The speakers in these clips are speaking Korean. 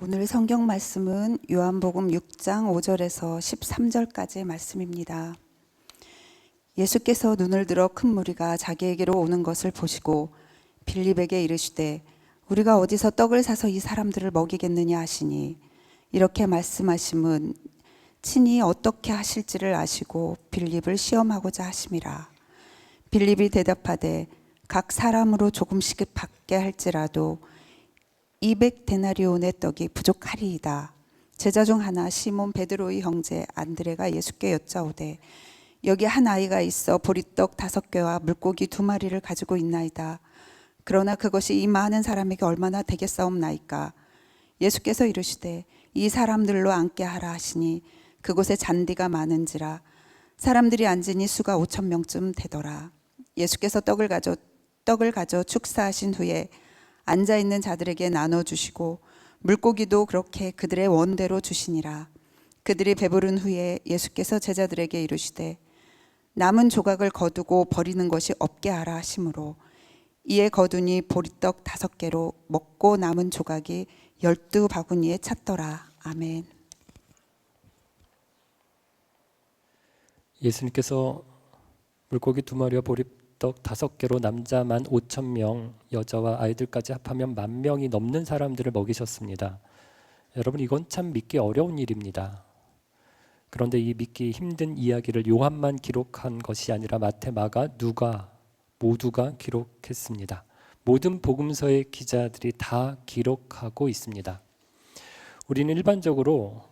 오늘 성경 말씀은 요한복음 6장 5절에서 13절까지의 말씀입니다. 예수께서 눈을 들어 큰 무리가 자기에게로 오는 것을 보시고 빌립에게 이르시되 우리가 어디서 떡을 사서 이 사람들을 먹이겠느냐 하시니, 이렇게 말씀하심은 친히 어떻게 하실지를 아시고 빌립을 시험하고자 하심이라. 빌립이 대답하되 각 사람으로 조금씩 받게 할지라도 200데나리온의 떡이 부족하리이다. 제자 중 하나 시몬 베드로의 형제 안드레가 예수께 여짜오되 여기 한 아이가 있어 보리떡 5개와 물고기 2마리를 가지고 있나이다. 그러나 그것이 이 많은 사람에게 얼마나 되겠사옵나이까. 예수께서 이르시되 이 사람들로 앉게 하라 하시니 그곳에 잔디가 많은지라 사람들이 앉으니 수가 5,000명쯤 되더라. 예수께서 떡을 가져 축사하신 후에 앉아있는 자들에게 나눠주시고 물고기도 그렇게 그들의 원대로 주시니라. 그들이 배부른 후에 예수께서 제자들에게 이르시되 남은 조각을 거두고 버리는 것이 없게 하라 하시므로 이에 거두니 보리떡 5개로 먹고 남은 조각이 12바구니에 찼더라. 아멘. 예수님께서 물고기 2마리와 보리떡 5개로 남자만 5,000명, 여자와 아이들까지 합하면 10,000명이 넘는 사람들을 먹이셨습니다. 여러분, 이건 참 믿기 어려운 일입니다. 그런데 이 믿기 힘든 이야기를 요한만 기록한 것이 아니라 마태, 마가, 누가 모두가 기록했습니다. 모든 복음서의 기자들이 다 기록하고 있습니다. 우리는 일반적으로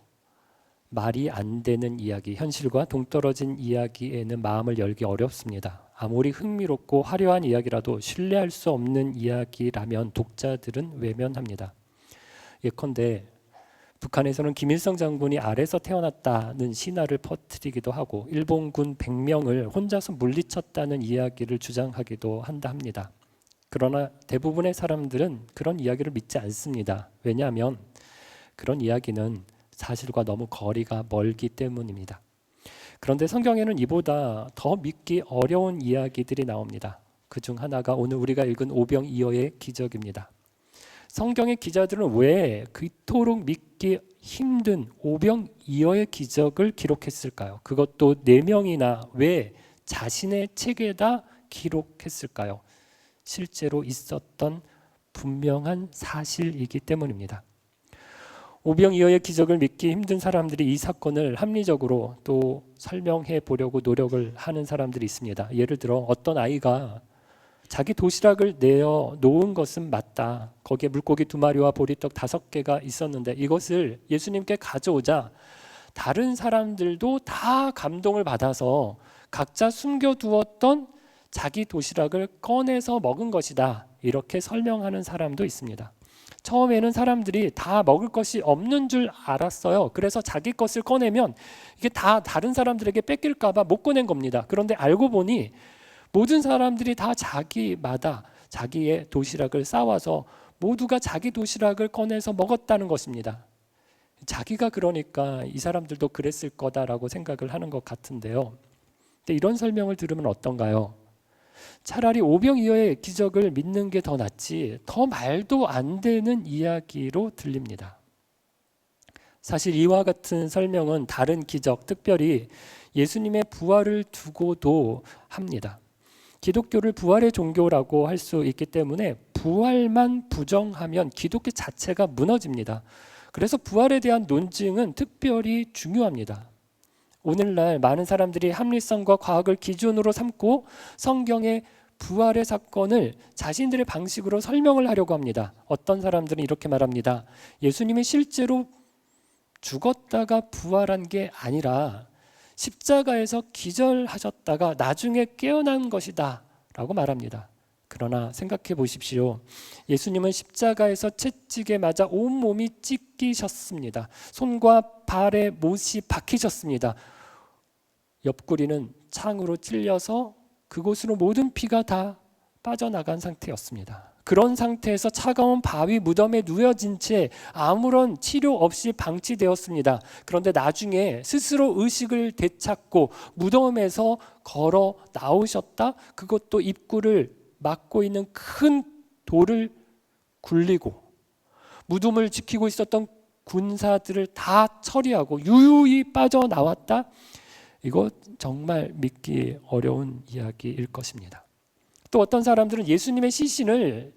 말이 안 되는 이야기, 현실과 동떨어진 이야기에는 마음을 열기 어렵습니다. 아무리 흥미롭고 화려한 이야기라도 신뢰할 수 없는 이야기라면 독자들은 외면합니다. 예컨대 북한에서는 김일성 장군이 알에서 태어났다는 신화를 퍼뜨리기도 하고 일본군 100명을 혼자서 물리쳤다는 이야기를 주장하기도 한다 합니다. 그러나 대부분의 사람들은 그런 이야기를 믿지 않습니다. 왜냐하면 그런 이야기는 사실과 너무 거리가 멀기 때문입니다. 그런데 성경에는 이보다 더 믿기 어려운 이야기들이 나옵니다. 그중 하나가 오늘 우리가 읽은 오병이어의 기적입니다. 성경의 기자들은 왜 그토록 믿기 힘든 오병이어의 기적을 기록했을까요? 그것도 4명이나 왜 자신의 책에다 기록했을까요? 실제로 있었던 분명한 사실이기 때문입니다. 오병이어의 기적을 믿기 힘든 사람들이 이 사건을 합리적으로 또 설명해 보려고 노력을 하는 사람들이 있습니다. 예를 들어 어떤 아이가 자기 도시락을 내어 놓은 것은 맞다. 거기에 물고기 2마리와 보리떡 5개가 있었는데 이것을 예수님께 가져오자 다른 사람들도 다 감동을 받아서 각자 숨겨두었던 자기 도시락을 꺼내서 먹은 것이다. 이렇게 설명하는 사람도 있습니다. 처음에는 사람들이 다 먹을 것이 없는 줄 알았어요. 그래서 자기 것을 꺼내면 이게 다 다른 사람들에게 뺏길까 봐 못 꺼낸 겁니다. 그런데 알고 보니 모든 사람들이 다 자기마다 자기의 도시락을 싸와서 모두가 자기 도시락을 꺼내서 먹었다는 것입니다. 자기가 그러니까 이 사람들도 그랬을 거다라고 생각을 하는 것 같은데요. 근데 이런 설명을 들으면 어떤가요? 차라리 오병이어의 기적을 믿는 게 더 낫지 더 말도 안 되는 이야기로 들립니다. 사실 이와 같은 설명은 다른 기적, 특별히 예수님의 부활을 두고도 합니다. 기독교를 부활의 종교라고 할 수 있기 때문에 부활만 부정하면 기독교 자체가 무너집니다. 그래서 부활에 대한 논증은 특별히 중요합니다. 오늘날 많은 사람들이 합리성과 과학을 기준으로 삼고 성경의 부활의 사건을 자신들의 방식으로 설명을 하려고 합니다. 어떤 사람들은 이렇게 말합니다. 예수님이 실제로 죽었다가 부활한 게 아니라 십자가에서 기절하셨다가 나중에 깨어난 것이다 라고 말합니다. 그러나 생각해 보십시오. 예수님은 십자가에서 채찍에 맞아 온몸이 찢기셨습니다. 손과 발에 못이 박히셨습니다. 옆구리는 창으로 찔려서 그곳으로 모든 피가 다 빠져나간 상태였습니다. 그런 상태에서 차가운 바위 무덤에 누워진 채 아무런 치료 없이 방치되었습니다. 그런데 나중에 스스로 의식을 되찾고 무덤에서 걸어 나오셨다. 그것도 입구를 막고 있는 큰 돌을 굴리고 무덤을 지키고 있었던 군사들을 다 처리하고 유유히 빠져나왔다. 이거 정말 믿기 어려운 이야기일 것입니다. 또 어떤 사람들은 예수님의 시신을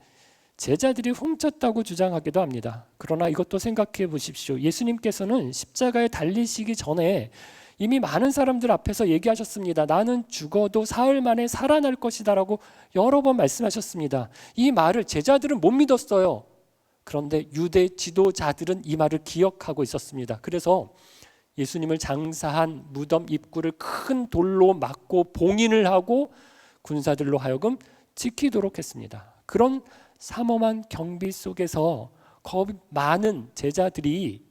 제자들이 훔쳤다고 주장하기도 합니다. 그러나 이것도 생각해 보십시오. 예수님께서는 십자가에 달리시기 전에 이미 많은 사람들 앞에서 얘기하셨습니다. 나는 죽어도 사흘 만에 살아날 것이다 라고 여러 번 말씀하셨습니다. 이 말을 제자들은 못 믿었어요. 그런데 유대 지도자들은 이 말을 기억하고 있었습니다. 그래서 예수님을 장사한 무덤 입구를 큰 돌로 막고 봉인을 하고 군사들로 하여금 지키도록 했습니다. 그런 삼엄한 경비 속에서 많은 제자들이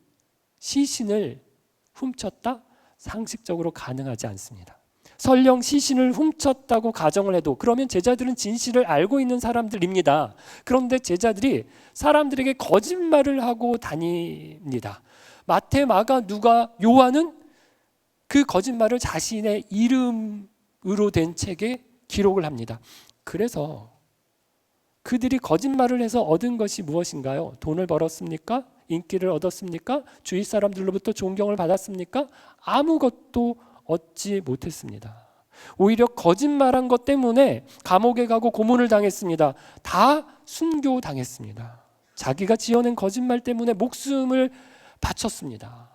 시신을 훔쳤다? 상식적으로 가능하지 않습니다. 설령 시신을 훔쳤다고 가정을 해도 그러면 제자들은 진실을 알고 있는 사람들입니다. 그런데 제자들이 사람들에게 거짓말을 하고 다닙니다. 마태, 마가, 누가, 요한은 그 거짓말을 자신의 이름으로 된 책에 기록을 합니다. 그래서 그들이 거짓말을 해서 얻은 것이 무엇인가요? 돈을 벌었습니까? 인기를 얻었습니까? 주위 사람들로부터 존경을 받았습니까? 아무것도 얻지 못했습니다. 오히려 거짓말한 것 때문에 감옥에 가고 고문을 당했습니다. 다 순교당했습니다. 자기가 지어낸 거짓말 때문에 목숨을 바쳤습니다.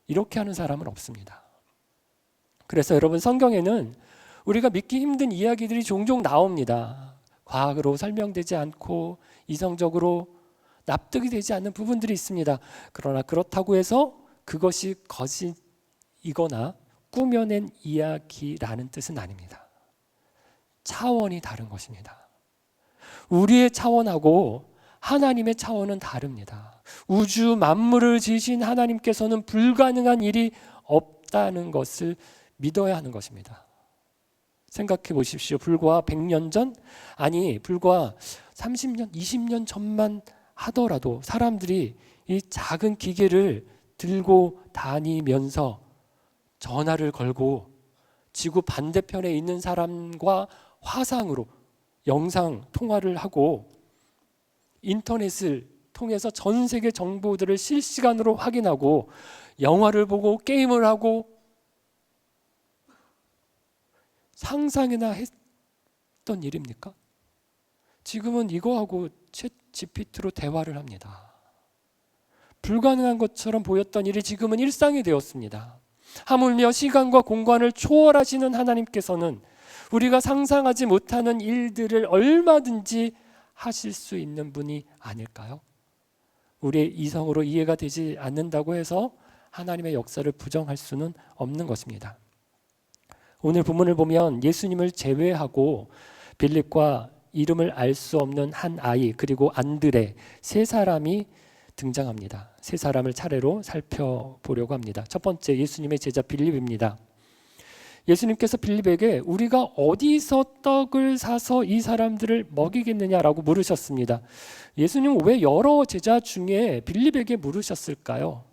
이렇게 하는 사람은 없습니다. 그래서 여러분, 성경에는 우리가 믿기 힘든 이야기들이 종종 나옵니다. 과학으로 설명되지 않고 이성적으로 납득이 되지 않는 부분들이 있습니다. 그러나 그렇다고 해서 그것이 거짓이거나 꾸며낸 이야기라는 뜻은 아닙니다. 차원이 다른 것입니다. 우리의 차원하고 하나님의 차원은 다릅니다. 우주 만물을 지으신 하나님께서는 불가능한 일이 없다는 것을 믿어야 하는 것입니다. 생각해 보십시오. 불과 100년 전, 아니 불과 30년, 20년 전만 하더라도 사람들이 이 작은 기계를 들고 다니면서 전화를 걸고 지구 반대편에 있는 사람과 화상으로 영상 통화를 하고 인터넷을 통해서 전 세계 정보들을 실시간으로 확인하고 영화를 보고 게임을 하고 상상이나 했던 일입니까? 지금은 이거하고 챗 GPT로 대화를 합니다. 불가능한 것처럼 보였던 일이 지금은 일상이 되었습니다. 하물며 시간과 공간을 초월하시는 하나님께서는 우리가 상상하지 못하는 일들을 얼마든지 하실 수 있는 분이 아닐까요? 우리의 이성으로 이해가 되지 않는다고 해서 하나님의 역사를 부정할 수는 없는 것입니다. 오늘 본문을 보면 예수님을 제외하고 빌립과 이름을 알 수 없는 한 아이 그리고 안드레 세 사람이 등장합니다. 세 사람을 차례로 살펴보려고 합니다. 첫 번째, 예수님의 제자 빌립입니다. 예수님께서 빌립에게 우리가 어디서 떡을 사서 이 사람들을 먹이겠느냐라고 물으셨습니다. 예수님은 왜 여러 제자 중에 빌립에게 물으셨을까요?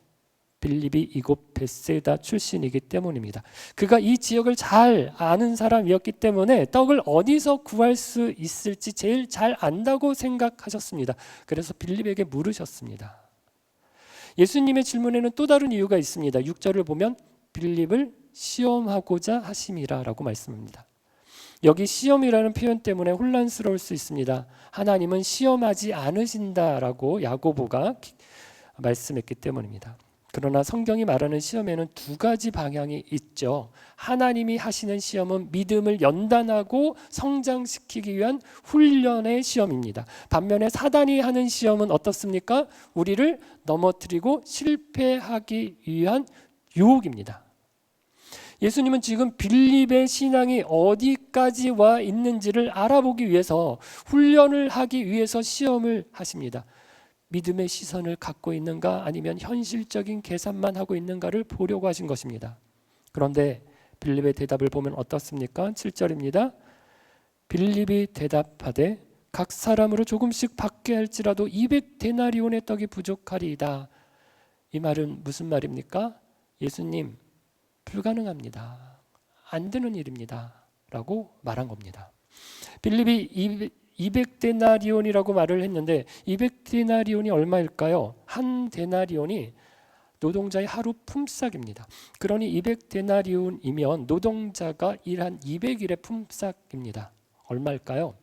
빌립이 이곳 벳세다 출신이기 때문입니다. 그가 이 지역을 잘 아는 사람이었기 때문에 떡을 어디서 구할 수 있을지 제일 잘 안다고 생각하셨습니다. 그래서 빌립에게 물으셨습니다. 예수님의 질문에는 또 다른 이유가 있습니다. 6절을 보면 빌립을 시험하고자 하심이라 라고 말씀합니다. 여기 시험이라는 표현 때문에 혼란스러울 수 있습니다. 하나님은 시험하지 않으신다라고 야고보가 말씀했기 때문입니다. 그러나 성경이 말하는 시험에는 두 가지 방향이 있죠. 하나님이 하시는 시험은 믿음을 연단하고 성장시키기 위한 훈련의 시험입니다. 반면에 사단이 하는 시험은 어떻습니까? 우리를 넘어뜨리고 실패하기 위한 유혹입니다. 예수님은 지금 빌립의 신앙이 어디까지 와 있는지를 알아보기 위해서 훈련을 하기 위해서 시험을 하십니다. 믿음의 시선을 갖고 있는가 아니면 현실적인 계산만 하고 있는가를 보려고 하신 것입니다. 그런데 빌립의 대답을 보면 어떻습니까? 7절입니다. 빌립이 대답하되 각 사람으로 조금씩 받게 할지라도 200데나리온의 떡이 부족하리이다. 이 말은 무슨 말입니까? 예수님, 불가능합니다. 안 되는 일입니다. 라고 말한 겁니다. 빌립이 200데나리온이라고 말을 했는데 200데나리온이 얼마일까요? 한 데나리온이 노동자의 하루 품삯입니다. 그러니 200데나리온이면 노동자가 일한 200일의 품삯입니다. 얼마일까요?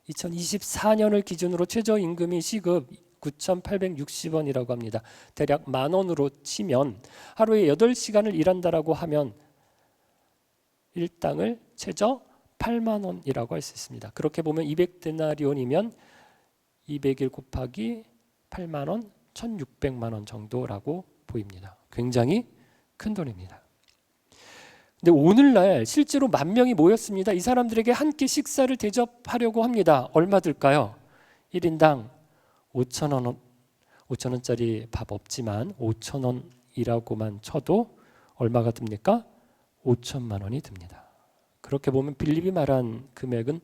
2024년을 기준으로 최저임금이 시급 9,860원이라고 합니다. 대략 10,000원으로 치면 하루에 8시간을 일한다라고 하면 일당을 최저 8만 원이라고 할 수 있습니다. 그렇게 보면 200데나리온이면 200일 곱하기 8만 원, 1,600만 원 정도라고 보입니다. 굉장히 큰 돈입니다. 근데 오늘날 실제로 10,000명이 모였습니다. 이 사람들에게 한 끼 식사를 대접하려고 합니다. 얼마 들까요? 1인당 5,000원, 5,000원짜리 밥 없지만 5,000원이라고만 쳐도 얼마가 듭니까? 5천만 원이 듭니다. 그렇게 보면 빌립이 말한 금액은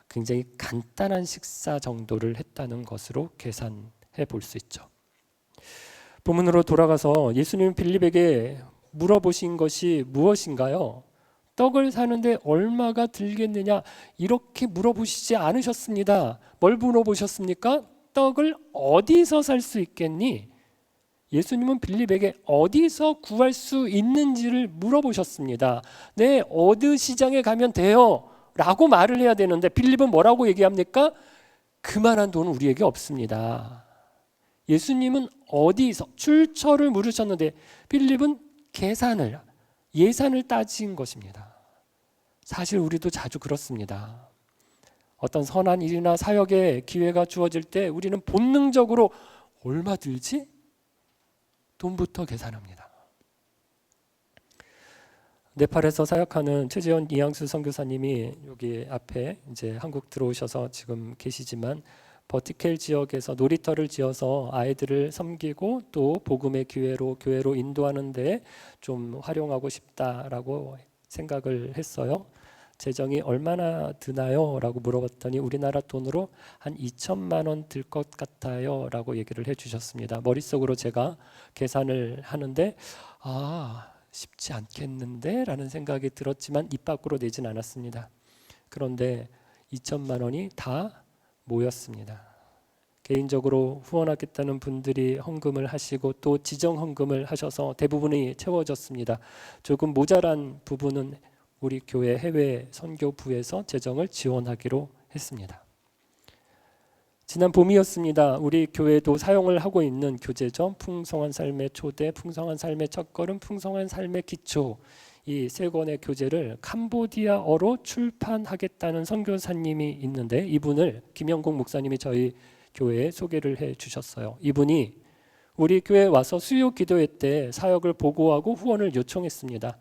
굉장히 간단한 식사 정도를 했다는 것으로 계산해 볼 수 있죠. 본문으로 돌아가서 예수님 빌립에게 물어보신 것이 무엇인가요? 떡을 사는데 얼마가 들겠느냐 이렇게 물어보시지 않으셨습니다. 뭘 물어보셨습니까? 떡을 어디서 살 수 있겠니? 예수님은 빌립에게 어디서 구할 수 있는지를 물어보셨습니다. 네, 어느 시장에 가면 돼요 라고 말을 해야 되는데 빌립은 뭐라고 얘기합니까? 그만한 돈은 우리에게 없습니다. 예수님은 어디서 출처를 물으셨는데 빌립은 예산을 따진 것입니다. 사실 우리도 자주 그렇습니다. 어떤 선한 일이나 사역의 기회가 주어질 때 우리는 본능적으로 얼마 들지? 돈부터 계산합니다. 네팔에서 사역하는 최재현 이양수 선교사님이 여기 앞에 이제 한국 들어오셔서 지금 계시지만 버티켈 지역에서 놀이터를 지어서 아이들을 섬기고 또 복음의 기회로 교회로 인도하는 데 좀 활용하고 싶다라고 생각을 했어요. 재정이 얼마나 드나요? 라고 물어봤더니 우리나라 돈으로 한 2천만 원 들 것 같아요 라고 얘기를 해주셨습니다. 머릿속으로 제가 계산을 하는데 쉽지 않겠는데 라는 생각이 들었지만 입 밖으로 내진 않았습니다. 그런데 2천만 원이 다 모였습니다. 개인적으로 후원하겠다는 분들이 헌금을 하시고 또 지정 헌금을 하셔서 대부분이 채워졌습니다. 조금 모자란 부분은 우리 교회 해외 선교부에서 재정을 지원하기로 했습니다. 지난 봄이었습니다. 우리 교회도 사용을 하고 있는 교재죠. 풍성한 삶의 초대, 풍성한 삶의 첫걸음, 풍성한 삶의 기초, 이 세 권의 교재를 캄보디아어로 출판하겠다는 선교사님이 있는데 이분을 김영국 목사님이 저희 교회에 소개를 해 주셨어요. 이분이 우리 교회에 와서 수요 기도회 때 사역을 보고하고 후원을 요청했습니다.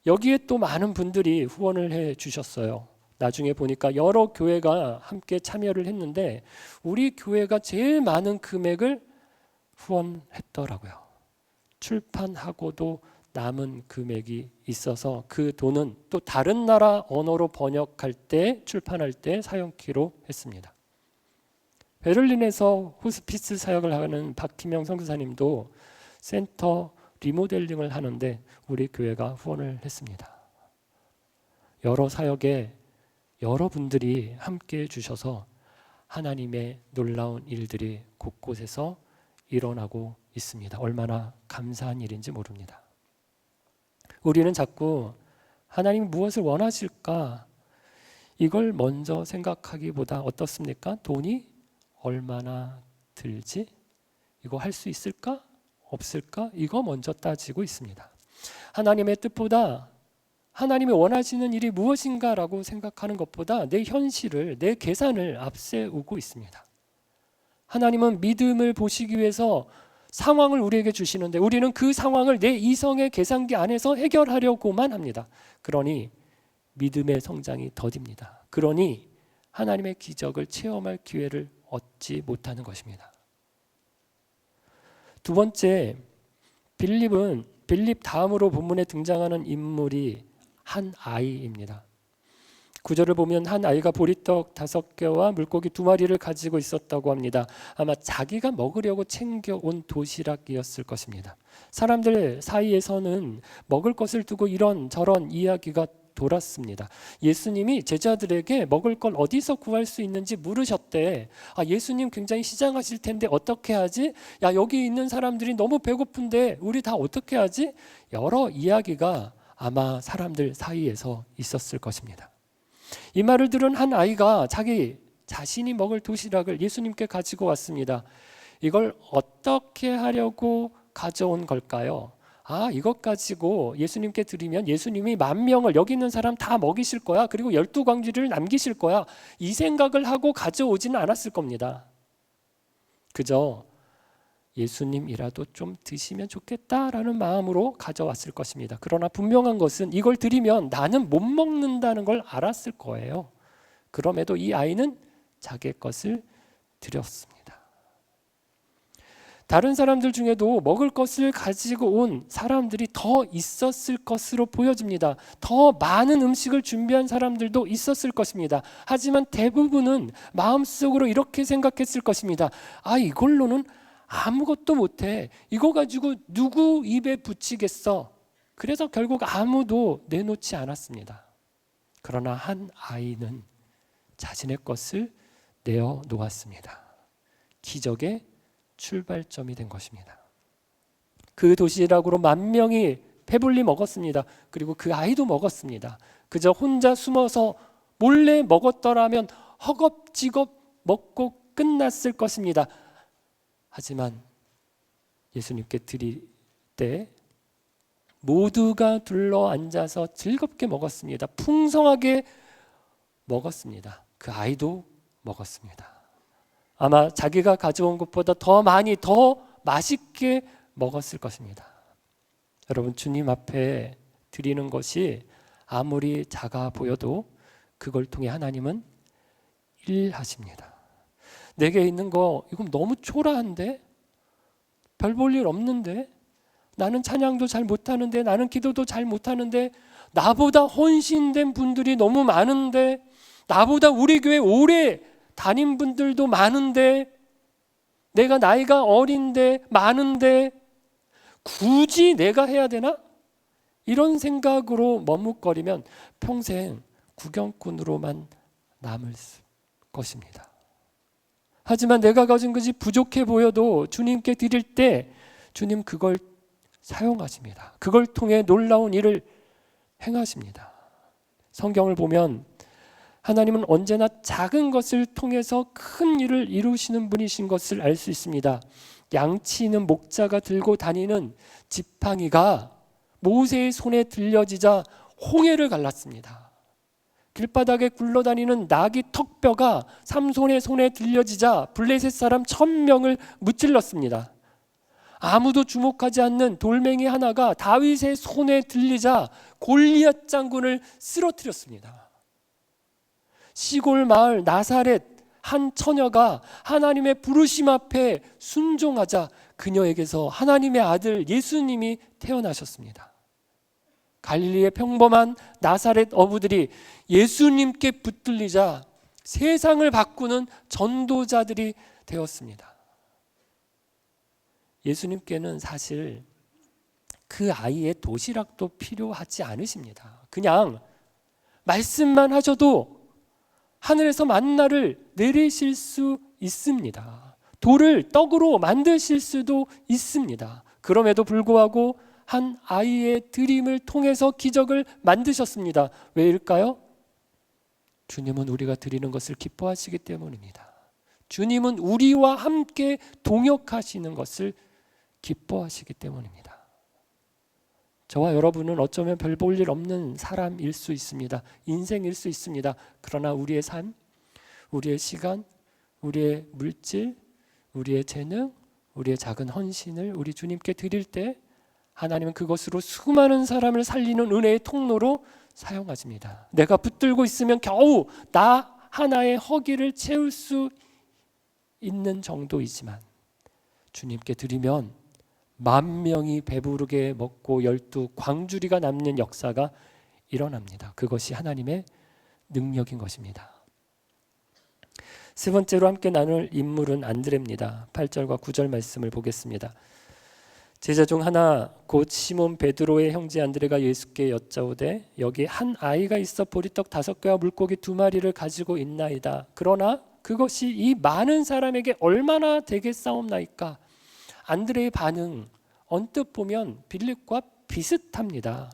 여기에 또 많은 분들이 후원을 해 주셨어요. 나중에 보니까 여러 교회가 함께 참여를 했는데 우리 교회가 제일 많은 금액을 후원했더라고요. 출판하고도 남은 금액이 있어서 그 돈은 또 다른 나라 언어로 번역할 때 출판할 때 사용키로 했습니다. 베를린에서 호스피스 사역을 하는 박희명 선교사님도 센터 리모델링을 하는데 우리 교회가 후원을 했습니다. 여러 사역에 여러분들이 함께 해주셔서 하나님의 놀라운 일들이 곳곳에서 일어나고 있습니다. 얼마나 감사한 일인지 모릅니다. 우리는 자꾸 하나님 무엇을 원하실까? 이걸 먼저 생각하기보다 어떻습니까? 돈이 얼마나 들지? 이거 할 수 있을까? 없을까? 이거 먼저 따지고 있습니다. 하나님의 뜻보다 하나님이 원하시는 일이 무엇인가라고 생각하는 것보다 내 현실을, 내 계산을 앞세우고 있습니다. 하나님은 믿음을 보시기 위해서 상황을 우리에게 주시는데 우리는 그 상황을 내 이성의 계산기 안에서 해결하려고만 합니다. 그러니 믿음의 성장이 더딥니다. 그러니 하나님의 기적을 체험할 기회를 얻지 못하는 것입니다. 두 번째, 빌립 다음으로 본문에 등장하는 인물이 한 아이입니다. 구절을 보면 한 아이가 보리떡 5개와 물고기 2마리를 가지고 있었다고 합니다. 아마 자기가 먹으려고 챙겨온 도시락이었을 것입니다. 사람들 사이에서는 먹을 것을 두고 이런 저런 이야기가 돌았습니다. 예수님이 제자들에게 먹을 걸 어디서 구할 수 있는지 물으셨대. 예수님 굉장히 시장하실 텐데 어떻게 하지? 야, 여기 있는 사람들이 너무 배고픈데 우리 다 어떻게 하지? 여러 이야기가 아마 사람들 사이에서 있었을 것입니다. 이 말을 들은 한 아이가 자신이 먹을 도시락을 예수님께 가지고 왔습니다. 이걸 어떻게 하려고 가져온 걸까요? 이것 가지고 예수님께 드리면 예수님이 10,000명을 여기 있는 사람 다 먹이실 거야. 그리고 12광주리를 남기실 거야. 이 생각을 하고 가져오지는 않았을 겁니다. 그저 예수님이라도 좀 드시면 좋겠다라는 마음으로 가져왔을 것입니다. 그러나 분명한 것은 이걸 드리면 나는 못 먹는다는 걸 알았을 거예요. 그럼에도 이 아이는 자기의 것을 드렸습니다. 다른 사람들 중에도 먹을 것을 가지고 온 사람들이 더 있었을 것으로 보여집니다. 더 많은 음식을 준비한 사람들도 있었을 것입니다. 하지만 대부분은 마음속으로 이렇게 생각했을 것입니다. 이걸로는 아무것도 못해. 이거 가지고 누구 입에 붙이겠어. 그래서 결국 아무도 내놓지 않았습니다. 그러나 한 아이는 자신의 것을 내어놓았습니다. 기적의 출발점이 된 것입니다. 그 도시락으로 10,000명이 배불리 먹었습니다. 그리고 그 아이도 먹었습니다. 그저 혼자 숨어서 몰래 먹었더라면 허겁지겁 먹고 끝났을 것입니다. 하지만 예수님께 드릴 때 모두가 둘러앉아서 즐겁게 먹었습니다. 풍성하게 먹었습니다. 그 아이도 먹었습니다. 아마 자기가 가져온 것보다 더 많이 더 맛있게 먹었을 것입니다. 여러분, 주님 앞에 드리는 것이 아무리 작아 보여도 그걸 통해 하나님은 일하십니다. 내게 있는 거 이건 너무 초라한데? 별 볼 일 없는데? 나는 찬양도 잘 못하는데, 나는 기도도 잘 못하는데, 나보다 헌신된 분들이 너무 많은데, 나보다 우리 교회 오래 다닌 분들도 많은데, 내가 나이가 어린데 많은데 굳이 내가 해야 되나? 이런 생각으로 머뭇거리면 평생 구경꾼으로만 남을 것입니다. 하지만 내가 가진 것이 부족해 보여도 주님께 드릴 때 주님 그걸 사용하십니다. 그걸 통해 놀라운 일을 행하십니다. 성경을 보면 하나님은 언제나 작은 것을 통해서 큰 일을 이루시는 분이신 것을 알 수 있습니다. 양치 있는 목자가 들고 다니는 지팡이가 모세의 손에 들려지자 홍해를 갈랐습니다. 길바닥에 굴러다니는 나귀 턱뼈가 삼손의 손에 들려지자 블레셋 사람 1,000명을 무찔렀습니다. 아무도 주목하지 않는 돌멩이 하나가 다윗의 손에 들리자 골리앗 장군을 쓰러뜨렸습니다. 시골 마을 나사렛 한 처녀가 하나님의 부르심 앞에 순종하자 그녀에게서 하나님의 아들 예수님이 태어나셨습니다. 갈릴리의 평범한 나사렛 어부들이 예수님께 붙들리자 세상을 바꾸는 전도자들이 되었습니다. 예수님께는 사실 그 아이의 도시락도 필요하지 않으십니다. 그냥 말씀만 하셔도 하늘에서 만나를 내리실 수 있습니다. 돌을 떡으로 만드실 수도 있습니다. 그럼에도 불구하고 한 아이의 드림을 통해서 기적을 만드셨습니다. 왜일까요? 주님은 우리가 드리는 것을 기뻐하시기 때문입니다. 주님은 우리와 함께 동역하시는 것을 기뻐하시기 때문입니다. 저와 여러분은 어쩌면 별 볼 일 없는 사람일 수 있습니다. 인생일 수 있습니다. 그러나 우리의 삶, 우리의 시간, 우리의 물질, 우리의 재능, 우리의 작은 헌신을 우리 주님께 드릴 때 하나님은 그것으로 수많은 사람을 살리는 은혜의 통로로 사용하십니다. 내가 붙들고 있으면 겨우 나 하나의 허기를 채울 수 있는 정도이지만 주님께 드리면 10,000명이 배부르게 먹고 12광주리가 남는 역사가 일어납니다. 그것이 하나님의 능력인 것입니다. 세 번째로 함께 나눌 인물은 안드레입니다. 8절과 9절 말씀을 보겠습니다. 제자 중 하나 곧 시몬 베드로의 형제 안드레가 예수께 여짜오되 여기 한 아이가 있어 보리떡 5개와 물고기 2마리를 가지고 있나이다. 그러나 그것이 이 많은 사람에게 얼마나 되겠사옵나이까. 안드레의 반응 언뜻 보면 빌립과 비슷합니다.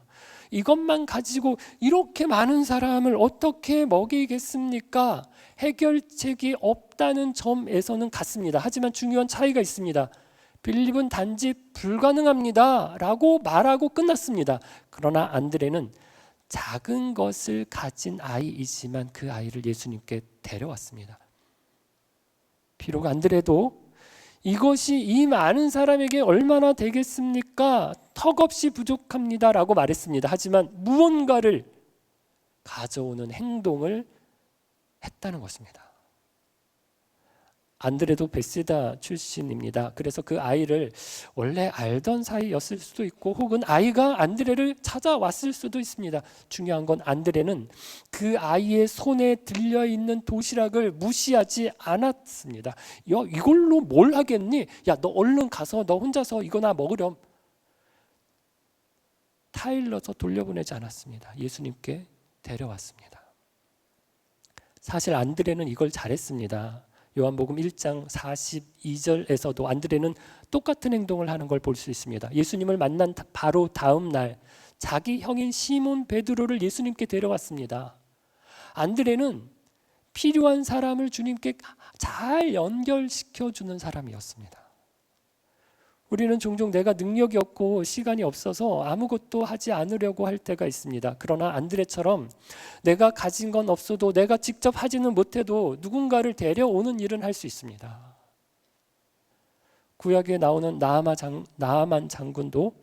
이것만 가지고 이렇게 많은 사람을 어떻게 먹이겠습니까? 해결책이 없다는 점에서는 같습니다. 하지만 중요한 차이가 있습니다. 빌립은 단지 불가능합니다 라고 말하고 끝났습니다. 그러나 안드레는 작은 것을 가진 아이이지만 그 아이를 예수님께 데려왔습니다. 비록 안드레도 이것이 이 많은 사람에게 얼마나 되겠습니까? 턱없이 부족합니다 라고 말했습니다. 하지만 무언가를 가져오는 행동을 했다는 것입니다. 안드레도 베세다 출신입니다. 그래서 그 아이를 원래 알던 사이였을 수도 있고 혹은 아이가 안드레를 찾아왔을 수도 있습니다. 중요한 건 안드레는 그 아이의 손에 들려있는 도시락을 무시하지 않았습니다. 이걸로 뭘 하겠니? 야, 너 얼른 가서 너 혼자서 이거나 먹으렴. 타일러서 돌려보내지 않았습니다. 예수님께 데려왔습니다. 사실 안드레는 이걸 잘했습니다. 요한복음 1장 42절에서도 안드레는 똑같은 행동을 하는 걸 볼 수 있습니다. 예수님을 만난 바로 다음 날 자기 형인 시몬 베드로를 예수님께 데려왔습니다. 안드레는 필요한 사람을 주님께 잘 연결시켜주는 사람이었습니다. 우리는 종종 내가 능력이 없고 시간이 없어서 아무것도 하지 않으려고 할 때가 있습니다. 그러나 안드레처럼 내가 가진 건 없어도 내가 직접 하지는 못해도 누군가를 데려오는 일은 할 수 있습니다. 구약에 나오는 나아만 장군도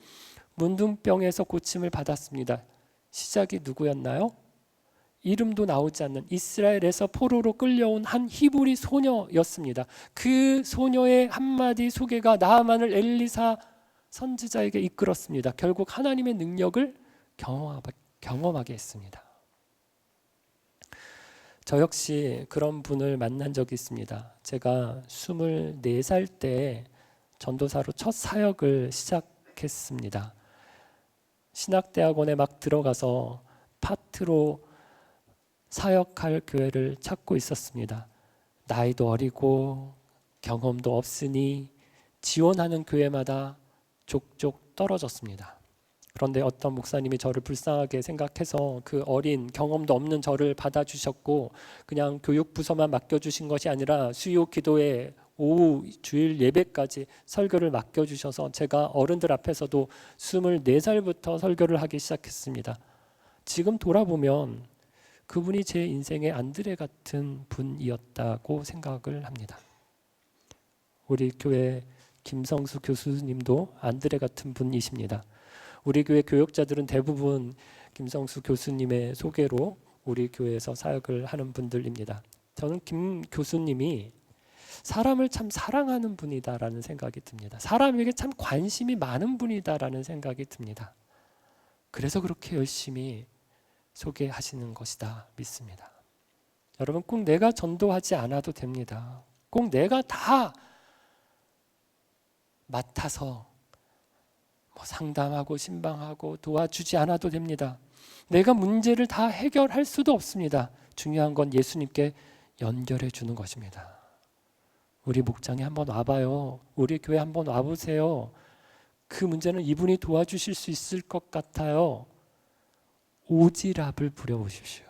문둥병에서 고침을 받았습니다. 시작이 누구였나요? 이름도 나오지 않는 이스라엘에서 포로로 끌려온 한 히브리 소녀였습니다. 그 소녀의 한마디 소개가 나아만을 엘리사 선지자에게 이끌었습니다. 결국 하나님의 능력을 경험하게 했습니다. 저 역시 그런 분을 만난 적이 있습니다. 제가 24살 때 전도사로 첫 사역을 시작했습니다. 신학대학원에 막 들어가서 파트로 사역할 교회를 찾고 있었습니다. 나이도 어리고 경험도 없으니 지원하는 교회마다 족족 떨어졌습니다. 그런데 어떤 목사님이 저를 불쌍하게 생각해서 그 어린 경험도 없는 저를 받아주셨고 그냥 교육부서만 맡겨주신 것이 아니라 수요 기도회 오후 주일 예배까지 설교를 맡겨주셔서 제가 어른들 앞에서도 24살부터 설교를 하기 시작했습니다. 지금 돌아보면 그분이 제 인생의 안드레 같은 분이었다고 생각을 합니다. 우리 교회 김성수 교수님도 안드레 같은 분이십니다. 우리 교회 교역자들은 대부분 김성수 교수님의 소개로 우리 교회에서 사역을 하는 분들입니다. 저는 김 교수님이 사람을 참 사랑하는 분이다라는 생각이 듭니다. 사람에게 참 관심이 많은 분이다라는 생각이 듭니다. 그래서 그렇게 열심히 소개하시는 것이다 믿습니다. 여러분 꼭 내가 전도하지 않아도 됩니다. 꼭 내가 다 맡아서 상담하고 신방하고 도와주지 않아도 됩니다. 내가 문제를 다 해결할 수도 없습니다. 중요한 건 예수님께 연결해 주는 것입니다. 우리 목장에 한번 와봐요. 우리 교회 한번 와보세요. 그 문제는 이분이 도와주실 수 있을 것 같아요. 오지랖을 부려보십시오.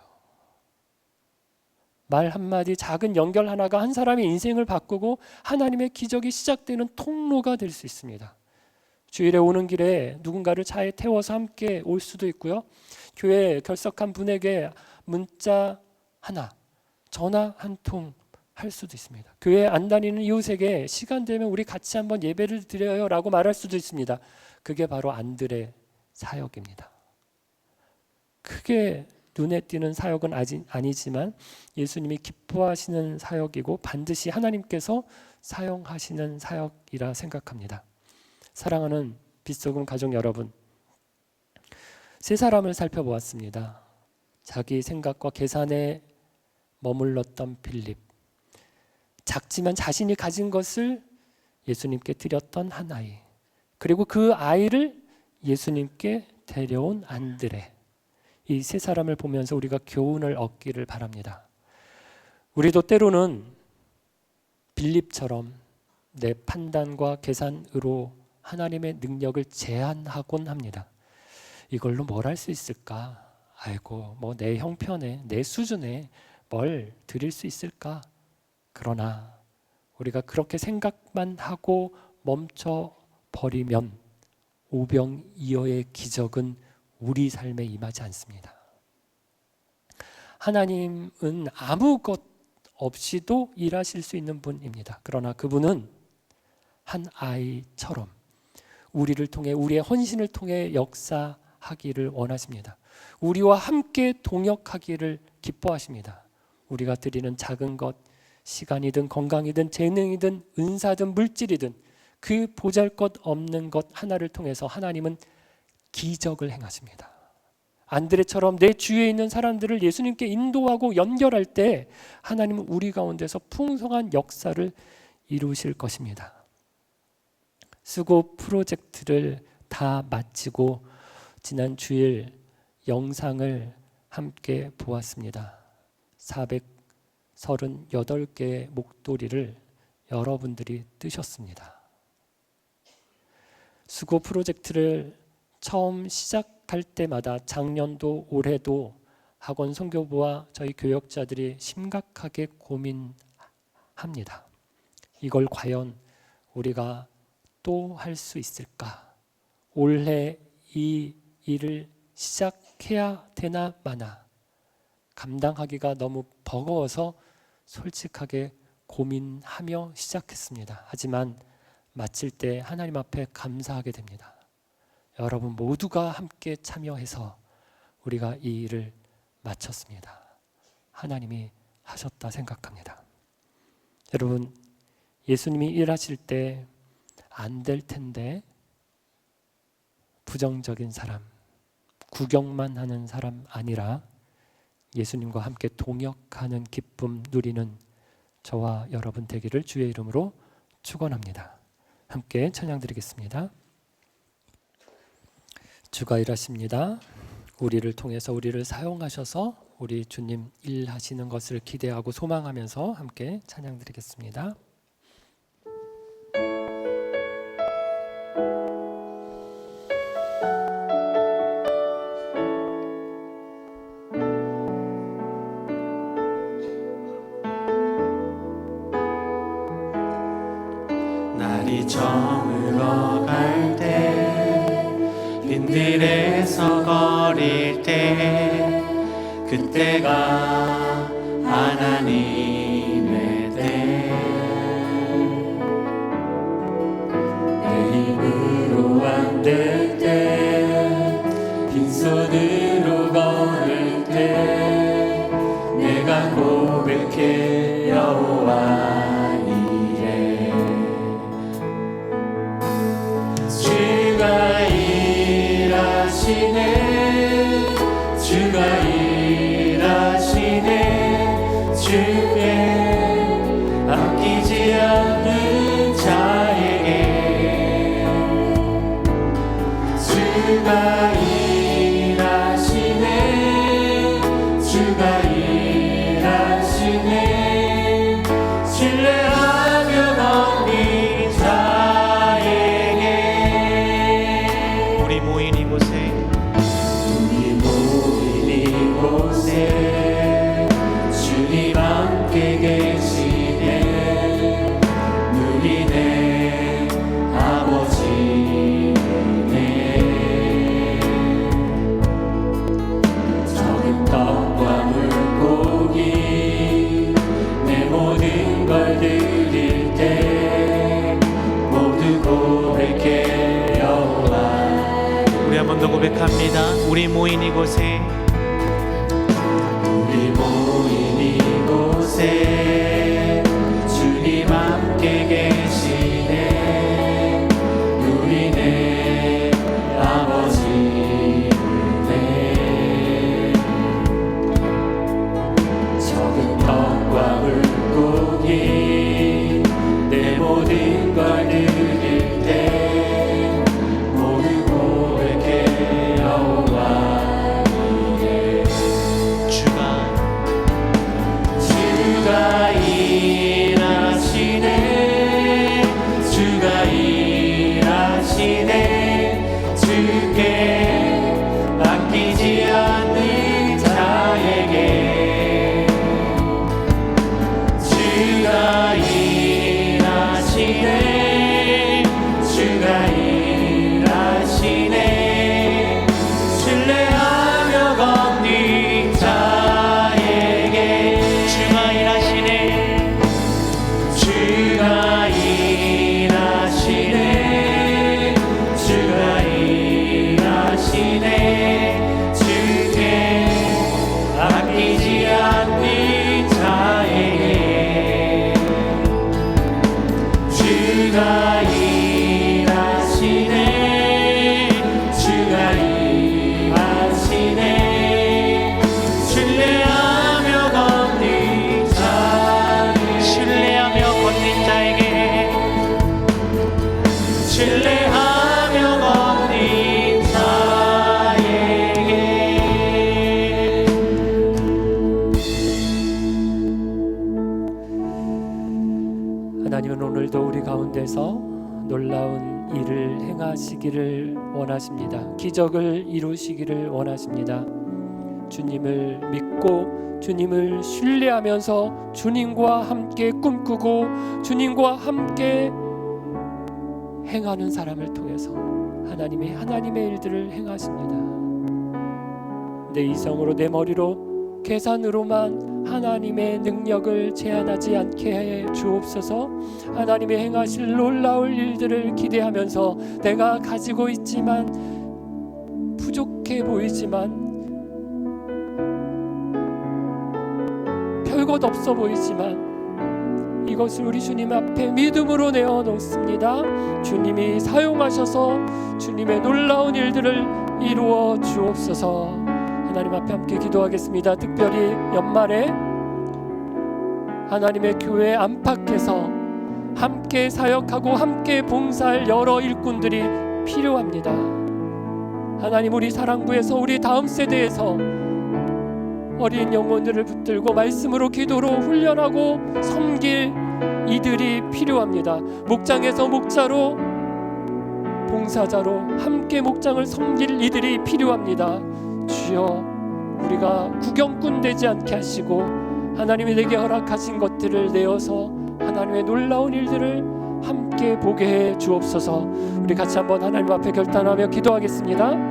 말 한마디 작은 연결 하나가 한 사람의 인생을 바꾸고 하나님의 기적이 시작되는 통로가 될 수 있습니다. 주일에 오는 길에 누군가를 차에 태워서 함께 올 수도 있고요. 교회에 결석한 분에게 문자 하나, 전화 한 통 할 수도 있습니다. 교회 안 다니는 이웃에게 시간 되면 우리 같이 한번 예배를 드려요 라고 말할 수도 있습니다. 그게 바로 안드레 사역입니다. 크게 눈에 띄는 사역은 아니지만 예수님이 기뻐하시는 사역이고 반드시 하나님께서 사용하시는 사역이라 생각합니다. 사랑하는 빛소금 가족 여러분, 세 사람을 살펴보았습니다. 자기 생각과 계산에 머물렀던 빌립, 작지만 자신이 가진 것을 예수님께 드렸던 한 아이, 그리고 그 아이를 예수님께 데려온 안드레, 이 세 사람을 보면서 우리가 교훈을 얻기를 바랍니다. 우리도 때로는 빌립처럼 내 판단과 계산으로 하나님의 능력을 제한하곤 합니다. 이걸로 뭘 할 수 있을까? 아이고, 뭐 내 형편에, 내 수준에 뭘 드릴 수 있을까? 그러나 우리가 그렇게 생각만 하고 멈춰 버리면 오병이어의 기적은 우리 삶에 임하지 않습니다. 하나님은 아무것 없이도 일하실 수 있는 분입니다. 그러나 그분은 한 아이처럼 우리를 통해, 우리의 헌신을 통해 역사하기를 원하십니다. 우리와 함께 동역하기를 기뻐하십니다. 우리가 드리는 작은 것, 시간이든 건강이든 재능이든 은사든 물질이든 그 보잘것없는 것 하나를 통해서 하나님은 기적을 행하십니다. 안드레처럼 내 주위에 있는 사람들을 예수님께 인도하고 연결할 때 하나님은 우리 가운데서 풍성한 역사를 이루실 것입니다. 수고 프로젝트를 다 마치고 지난 주일 영상을 함께 보았습니다. 438개의 목도리를 여러분들이 뜨셨습니다. 수고 프로젝트를 처음 시작할 때마다 작년도 올해도 학원 선교부와 저희 교역자들이 심각하게 고민합니다. 이걸 과연 우리가 또 할 수 있을까? 올해 이 일을 시작해야 되나 마나 감당하기가 너무 버거워서 솔직하게 고민하며 시작했습니다. 하지만 마칠 때 하나님 앞에 감사하게 됩니다. 여러분 모두가 함께 참여해서 우리가 이 일을 마쳤습니다. 하나님이 하셨다 생각합니다. 여러분, 예수님이 일하실 때 안 될 텐데 부정적인 사람, 구경만 하는 사람 아니라 예수님과 함께 동역하는 기쁨 누리는 저와 여러분 되기를 주의 이름으로 축원합니다. 함께 찬양 드리겠습니다. 주가 일하십니다. 우리를 통해서 우리를 사용하셔서 우리 주님 일하시는 것을 기대하고 소망하면서 함께 찬양 드리겠습니다. 날이 저물어 갈 때 빈들에서 거릴 때 그때가 하나님의 때 내 힘으로 안 될 때 빈손으로 걸을 때 내가 고백해 여호와 주가 일하시네 주께 아끼지 않는 자에게 주가 일하시네 주가 일하시네 신뢰하며 넘긴 자에게 우리 모인 이곳에 주님 함께 계시네 누리네 아버지네 적은 떡과 물고기 내 모든 걸 드릴 때 모두 고백해 여호와 우리 한 번 더 고백합니다. 우리 모인 이곳에 주님 함께 계시네 누리네 아버지네 적은 떡과 물고기 내 모든 걸 드릴 때 주가 일하시네 주가 일하시네 신뢰하며 걷는 자에게 신뢰하며 걷는 자에게 신뢰하며 걷는 자에게 하나님은 오늘도 우리 가운데서 놀라운 일을 행하시기를 원하십니다. 기적을 이루시기를 원하십니다. 주님을 믿고 주님을 신뢰하면서 주님과 함께 꿈꾸고 주님과 함께 행하는 사람을 통해서 하나님의 일들을 행하십니다. 내 이성으로 내 머리로 계산으로만 하나님의 능력을 제한하지 않게 해 주옵소서. 하나님의 행하실 놀라울 일들을 기대하면서 내가 가지고 있지만 부족해 보이지만 별것 없어 보이지만 이것을 우리 주님 앞에 믿음으로 내어놓습니다. 주님이 사용하셔서 주님의 놀라운 일들을 이루어 주옵소서. 하나님 앞에 함께 기도하겠습니다. 특별히 연말에 하나님의 교회 안팎에서 함께 사역하고 함께 봉사할 여러 일꾼들이 필요합니다. 하나님, 우리 사랑부에서 우리 다음 세대에서 어린 영혼들을 붙들고 말씀으로 기도로 훈련하고 섬길 이들이 필요합니다. 목장에서 목자로 봉사자로 함께 목장을 섬길 이들이 필요합니다. 주여, 우리가 구경꾼 되지 않게 하시고 하나님이 내게 허락하신 것들을 내어서 하나님의 놀라운 일들을 함께 보게 해 주옵소서. 우리 같이 한번 하나님 앞에 결단하며 기도하겠습니다.